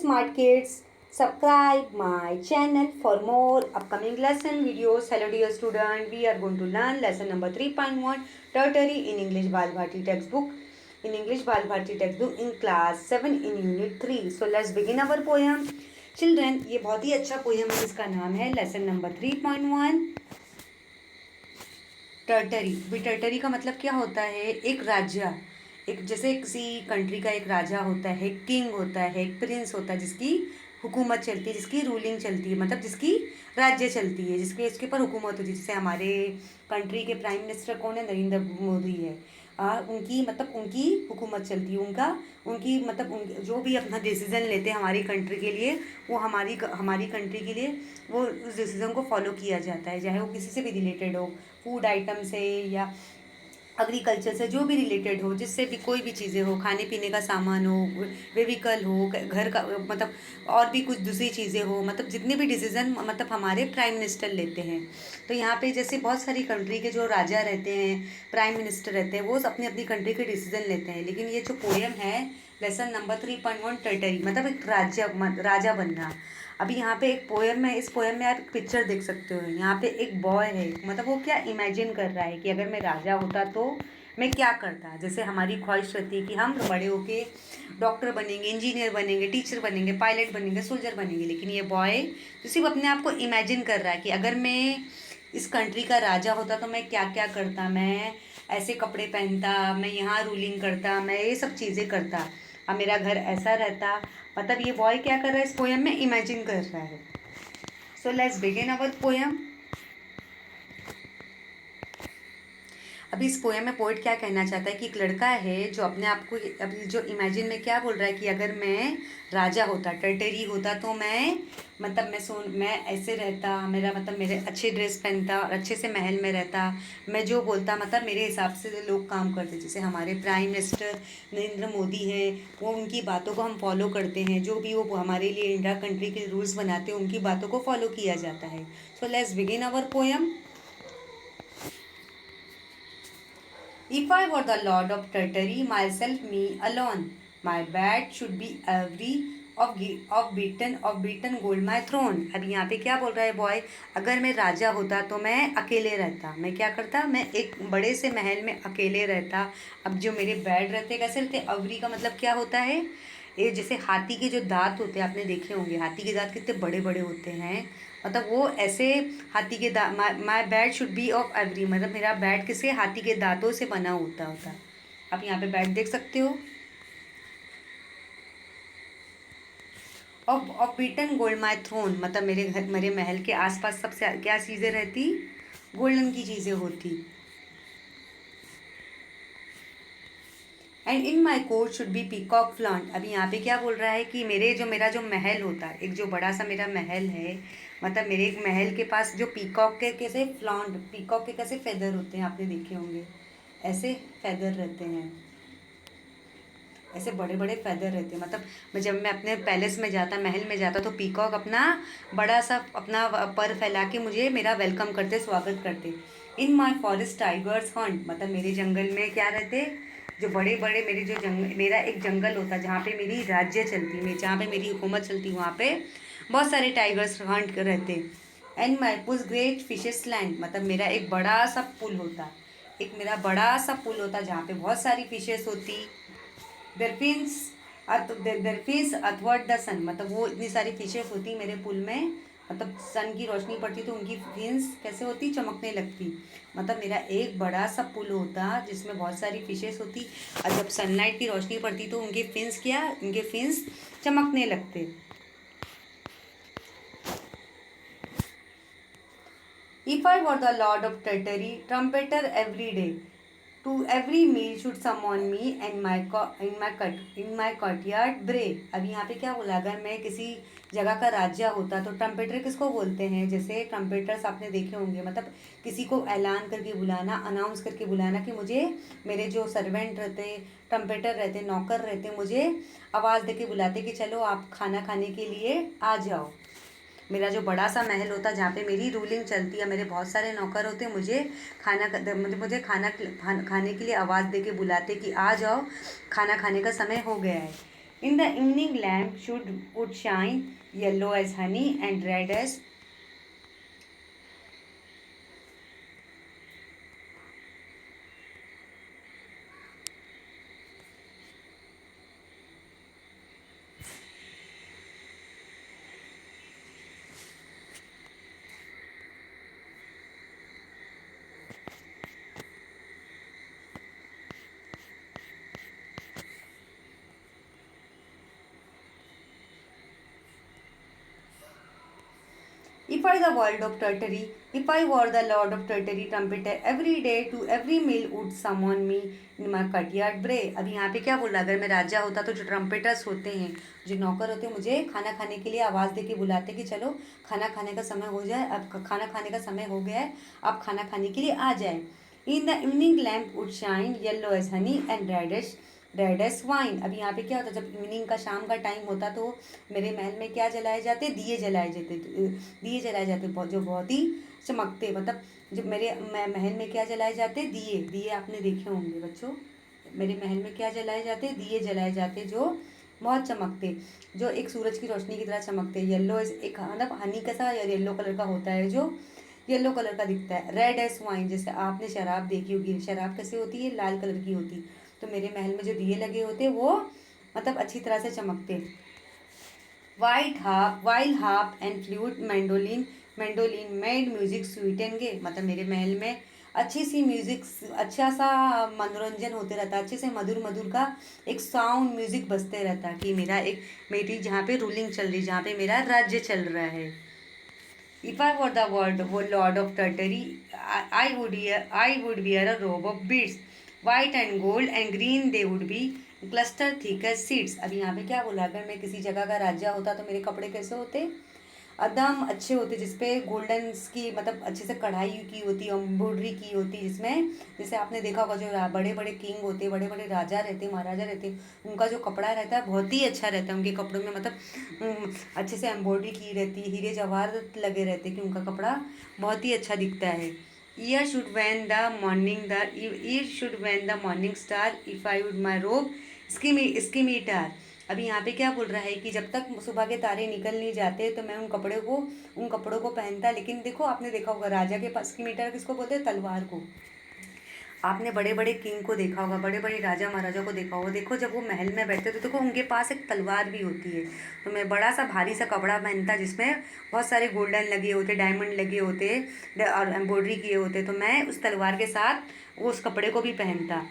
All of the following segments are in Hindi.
smart kids. Subscribe my channel for more upcoming lesson videos. Hello dear student, we are going to learn lesson number 3.1 Tertiary in English Bal Bharti textbook. In English Bal Bharti textbook in class 7 in unit 3. So let's begin our poem. Children, ये बहुत ही अच्छा पोएम है जिसका नाम है लेसन नंबर 3.1 टर्टरी। टर्टरी का मतलब क्या होता है? एक राज्य, एक जैसे किसी कंट्री का एक राजा होता है, एक किंग होता है, एक प्रिंस होता है जिसकी हुकूमत चलती है, जिसकी रूलिंग चलती है, मतलब जिसकी राज्य चलती है, जिसके इसके ऊपर हुकूमत होती है। जैसे हमारे कंट्री के प्राइम मिनिस्टर कौन है? नरेंद्र मोदी है। उनकी हुकूमत चलती है, उनकी मतलब उन जो भी अपना डिसीज़न लेते हैं हमारी कंट्री के लिए, वो हमारी कंट्री के लिए वो उस डिसीज़न को फॉलो किया जाता है, चाहे वो किसी से भी रिलेटेड हो, फूड आइटम से या एग्रीकल्चर से, जो भी रिलेटेड हो, जिससे भी कोई भी चीज़ें हो, खाने पीने का सामान हो, व्हीकल हो, घर का मतलब और भी कुछ दूसरी चीज़ें हो, मतलब जितने भी डिसीज़न मतलब हमारे प्राइम मिनिस्टर लेते हैं। तो यहाँ पे जैसे बहुत सारी कंट्री के जो राजा रहते हैं, प्राइम मिनिस्टर रहते हैं, वो अपनी अपनी कंट्री के डिसीज़न लेते हैं। लेकिन ये जो पोएम है लेसन नंबर 3.1 टर्टरी, मतलब एक राजा बनना। अभी यहाँ पे एक पोएम है, इस पोएम में आप एक पिक्चर देख सकते हो। यहाँ पे एक बॉय है, मतलब वो क्या इमेजिन कर रहा है कि अगर मैं राजा होता तो मैं क्या करता। जैसे हमारी ख्वाहिश रहती है कि हम बड़े होके डॉक्टर बनेंगे, इंजीनियर बनेंगे, टीचर बनेंगे, पायलट बनेंगे, सोल्जर बनेंगे। लेकिन ये बॉय तो सिर्फ अपने आप को इमेजिन कर रहा है कि अगर मैं इस कंट्री का राजा होता तो मैं क्या क्या करता, मैं ऐसे कपड़े पहनता, मैं यहाँ रूलिंग करता, मैं ये सब चीज़ें करता, अब मेरा घर ऐसा रहता। मतलब ये बॉय क्या कर रहा है इस पोएम में? इमेजिन कर रहा है। So let's begin our poem. अभी इस पोएम में पोएट क्या कहना चाहता है कि एक लड़का है जो अपने आप को अभी जो इमेजिन में क्या बोल रहा है कि अगर मैं राजा होता, टर्टरी होता, तो मैं ऐसे रहता, मेरा मतलब मेरे अच्छे ड्रेस पहनता और अच्छे से महल में रहता, मैं जो बोलता मतलब मेरे हिसाब से लोग काम करते। जैसे हमारे प्राइम मिनिस्टर नरेंद्र मोदी है, वो उनकी बातों को हम फॉलो करते हैं, जो भी वो हमारे लिए इंडिया कंट्री के रूल्स बनाते हैं उनकी बातों को फॉलो किया जाता है। So let's begin our poem. If I were the lord of Tartary, myself me alone, my bed should be every of beaten gold my throne। अब यहाँ पे क्या बोल रहा है बॉय? अगर मैं राजा होता तो मैं अकेले रहता, मैं क्या करता? मैं एक बड़े से महल में अकेले रहता। अब जो मेरे बेड रहते कैसे रहते? अवरी का मतलब क्या होता है? ये जैसे हाथी के जो दांत होते हैं, आपने देखे होंगे, हाथी के दांत कितने बड़े बड़े होते हैं। मतलब वो ऐसे हाथी के दांत, my bed should be of every, मतलब मेरा बेड किसे? हाथी के दांतों से बना होता। आप यहाँ पे बेड देख सकते हो। Of beaten gold my throne, मतलब मेरे महल के आसपास सबसे क्या चीज़ें रहती? गोल्डन की चीज़ें होती। And in my court should be peacock flaunt. अभी यहाँ पे क्या बोल रहा है कि मेरा जो महल होता है, एक जो बड़ा सा मेरा महल है, मतलब मेरे एक महल के पास जो पीकॉक के कैसे फ्लॉन्ट, पीकॉक के कैसे फेदर होते हैं, आपने देखे होंगे, ऐसे फेदर रहते हैं, ऐसे बड़े बड़े फेदर रहते हैं। मतलब जब मैं अपने पैलेस में जाता, महल में जाता, तो पीकॉक अपना बड़ा सा अपना पर फैला के मुझे मेरा वेलकम करते, स्वागत करते। इन माई फॉरेस्ट टाइगर्स हंट, मतलब मेरे जंगल में क्या रहते? जो बड़े बड़े मेरे जो मेरा एक जंगल होता जहाँ पे मेरी राज्य चलती, मैं जहाँ पे मेरी हुकूमत चलती, वहाँ पे बहुत सारे टाइगर्स हंट रहते। एंड माई पुस ग्रेट फिशेस लैंड, मतलब मेरा एक बड़ा सा पुल होता, एक मेरा बड़ा सा पुल होता जहाँ पे बहुत सारी फिशेस होती। देयर अथवर्ड द सन, मतलब वो इतनी सारी फिशेस होती मेरे पुल में, मतलब सन की रोशनी पड़ती तो उनकी फिन्स कैसे होती? चमकने लगती। मतलब मेरा एक बड़ा सा पुल होता जिसमें बहुत सारी फिशेस होती, और जब सनलाइट की रोशनी पड़ती तो उनके फिन्स चमकने लगते। If I were the lord of Tartary, trumpeter every day, to every meal should summon me and in my courtyard bray। अब यहाँ पे क्या बोला? अगर मैं किसी जगह का राजा होता तो ट्रम्पेटर किसको बोलते हैं? जैसे ट्रम्पेटर्स आपने देखे होंगे, मतलब किसी को ऐलान करके बुलाना, अनाउंस करके बुलाना कि मुझे, मेरे जो सर्वेंट रहते, ट्रम्पेटर रहते, नौकर रहते, मुझे आवाज़ दे के बुलाते कि चलो आप खाना खाने के लिए आ जाओ। मेरा जो बड़ा सा महल होता जहाँ पे मेरी रूलिंग चलती है, मेरे बहुत सारे नौकर होते, मुझे खाना खाने के लिए आवाज़ दे के बुलाते कि आ जाओ, खाना खाने का समय हो गया है। In the evening, lamp would shine yellow as honey and red as if I the world of Tartary, if I were the lord of Tartary trumpeter, every day to every meal would summon me in my courtyard bray. अभी यहाँ पे क्या बोला, अगर मैं राजा होता तो जो ट्रम्पेटर्स होते हैं, जो नौकर होते हैं, मुझे खाना खाने के लिए आवाज़ दे के बुलाते कि चलो खाना खाने का समय हो जाए, अब खाना खाने का समय हो गया है, आप खाना खाने के लिए आ जाए. In the evening lamp would shine yellow as honey and red S wine. अभी यहाँ पे क्या होता है, जब इवनिंग का शाम का टाइम होता तो मेरे महल में क्या जलाए जाते, दिए जलाए जाते, दिए जलाए जाते जो बहुत ही चमकते, मतलब जब मेरे महल में क्या जलाए जाते, दिए. दिए आपने देखे होंगे बच्चों, मेरे महल में क्या जलाए जाते, दिए जलाए जाते जो बहुत चमकते, जो एक सूरज की रोशनी की तरह चमकते. येलो एक मतलब हनी कैसा येलो कलर का होता है, जो येलो कलर का दिखता है. रेड एस वाइन, जैसे आपने शराब देखी होगी, शराब कैसे होती है, लाल कलर की होती. तो मेरे महल में जो दिए लगे होते वो मतलब अच्छी तरह से चमकते. While harp and flute mandolin made music sweet and gay. मतलब मेरे महल में अच्छी सी म्यूजिक, अच्छा सा मनोरंजन होते रहता, अच्छे से मधुर मधुर का एक साउंड म्यूजिक बजते रहता कि मेरा एक मेरी जहाँ पे रूलिंग चल रही, जहाँ पे मेरा राज्य चल रहा है. If I were the lord of Tartary, I would wear a robe of beads, white and gold and green. They would be clustered thick as seeds. अभी यहाँ पे क्या बोला, अगर मैं किसी जगह का राजा होता तो मेरे कपड़े कैसे होते, एकदम अच्छे होते, जिसपे गोल्डन की मतलब अच्छे से कढ़ाई की होती, एम्ब्रॉयडरी की होती, जिसमें जैसे आपने देखा होगा जो बड़े बड़े किंग होते, बड़े बड़े राजा रहते, महाराजा रहते, उनका जो कपड़ा रहता है बहुत ही अच्छा रहता है. उनके कपड़ों में मतलब अच्छे से एम्ब्रॉयडरी की रहती, हीरे जवाहर लगे रहते कि उनका कपड़ा बहुत ही अच्छा दिखता है. Year should when the year should when the morning star if I would my रोब स्कीमीटार. अभी यहाँ पे क्या बोल रहा है कि जब तक सुबह के तारे निकल नहीं जाते तो मैं उन कपड़ों को पहनता. लेकिन देखो, आपने देखा होगा राजा के पास स्कीमीटर किसको बोलते हैं, तलवार को. आपने बड़े बड़े किंग को देखा होगा, बड़े बड़े राजा महाराजा को देखा होगा, देखो जब वो महल में बैठते तो देखो उनके पास एक तलवार भी होती है. तो मैं बड़ा सा भारी सा कपड़ा पहनता जिसमें बहुत सारे गोल्डन लगे होते, डायमंड लगे होते और एम्ब्रॉयडरी किए होते, तो मैं उस तलवार के साथ उस कपड़े को भी पहनता.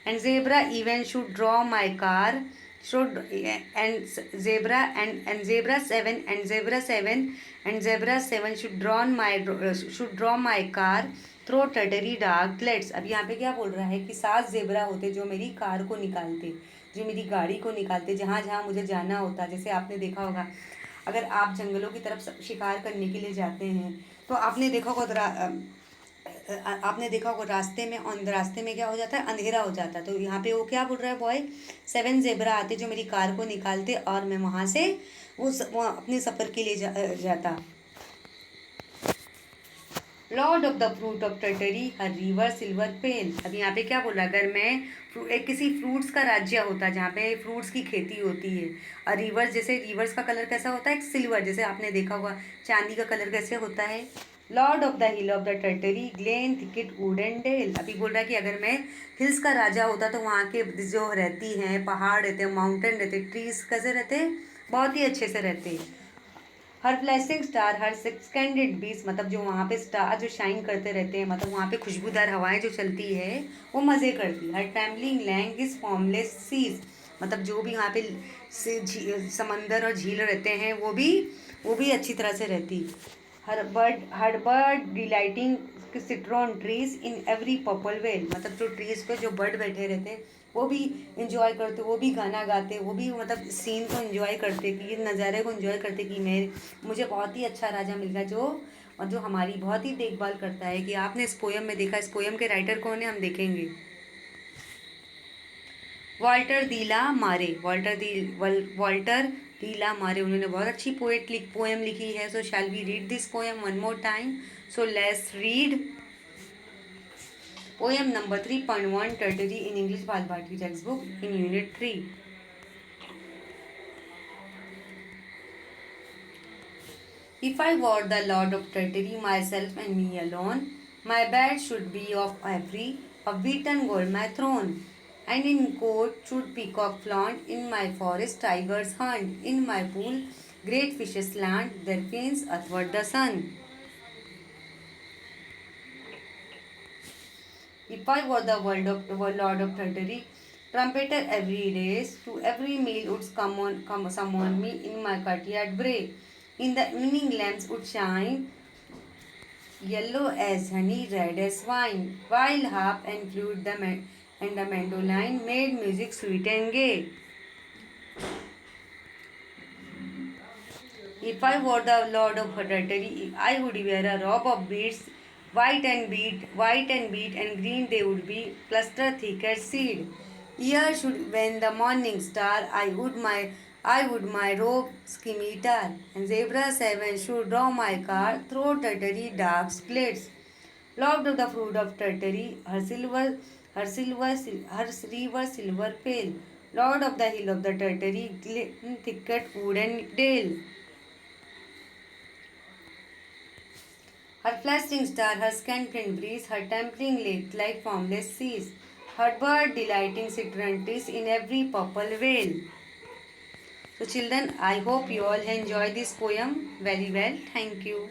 And zebra even should draw my car should and zebra 7 should draw my car through Tartary dark glades. अब यहाँ पे क्या बोल रहा है कि 7 जेबरा होते जो मेरी कार को निकालते, जो मेरी गाड़ी को निकालते, जहाँ जहाँ मुझे जाना होता. जैसे आपने देखा होगा, अगर आप जंगलों की तरफ शिकार करने के लिए जाते हैं तो आपने देखा होगा रास्ते में क्या हो जाता है, अंधेरा हो जाता है. तो यहाँ पे वो क्या बोल रहा है बॉय, 7 जेबरा आते जो मेरी कार को निकालते और मैं वहाँ से वो अपने सफ़र के लिए जाता. Lord of the fruit of Tartary her river silver pen. अब यहाँ पे क्या बोला, अगर मैं एक किसी फ्रूट्स का राज्य होता जहाँ पे फ्रूट्स की खेती होती है, और रिवर्स, जैसे रिवर्स का कलर कैसा होता है, एक सिल्वर, जैसे आपने देखा होगा चांदी का कलर कैसे होता है. Lord of the hill of the Tartary glen thicket wood and dale. अभी बोल रहा है कि अगर मैं हिल्स का राजा होता तो वहाँ के जो रहती हैं, पहाड़ रहते हैं, माउंटेन रहते, ट्रीज कैसे रहते, बहुत ही अच्छे से रहते. हर फ्लैशिंग स्टार हर सेकंडेड बीस, मतलब जो वहाँ पे स्टार जो शाइन करते रहते हैं, मतलब वहाँ पे खुशबूदार हवाएं जो चलती है वो मज़े करती. Her trembling lake is formless seas, मतलब जो भी वहाँ पे समंदर और झील रहते हैं वो भी अच्छी तरह से रहती. Her bird delighting citron trees in every purple vale, मतलब जो ट्रीज पे जो बर्ड बैठे रहते वो भी इंजॉय करते, वो भी गाना गाते, वो भी मतलब सीन को इंजॉय करते कि नज़ारे को इंजॉय करते कि मुझे बहुत ही अच्छा राजा मिल गया जो और जो हमारी बहुत ही देखभाल करता है. कि आपने इस पोयम में देखा, इस पोयम के राइटर कौन है हम देखेंगे. वॉल्टर डीला मारे, उन्होंने बहुत अच्छी पोएम लिखी है. So shall we read this poem one more time. So let's read poem number 3.1 Tartary in English Bal Bharati text book in unit 3. If I were the lord of Tartary, myself and me alone, my bed should be of ivory, of beaten gold my throne. And in court should peacock flaunt, in my forest tigers hunt, in my pool great fishes land, their fins athwart the sun. If I were the lord of Tartary, trumpeter every day, to every meal would come summon me in my courtyard bray. In the evening lamps would shine, yellow as honey, red as wine, while harp and flute and the mandolin made music sweet and gay. If I were the lord of Tartary, I would wear a robe of beads, white and beat, and green they would be, cluster thick as seed. Here should when the morning star, I would my robe scimitar, and zebra seven should draw my car through Tartary dark glades. Loved of the fruit of Tartary, her river silver pale. Lord of the hill of the Tartary, thicket wood and dale. Her flashing star, her scantled breeze, her tempting lake like formless seas, her bird delighting citronties in every purple veil. So children, I hope you all enjoy this poem very well. Thank you.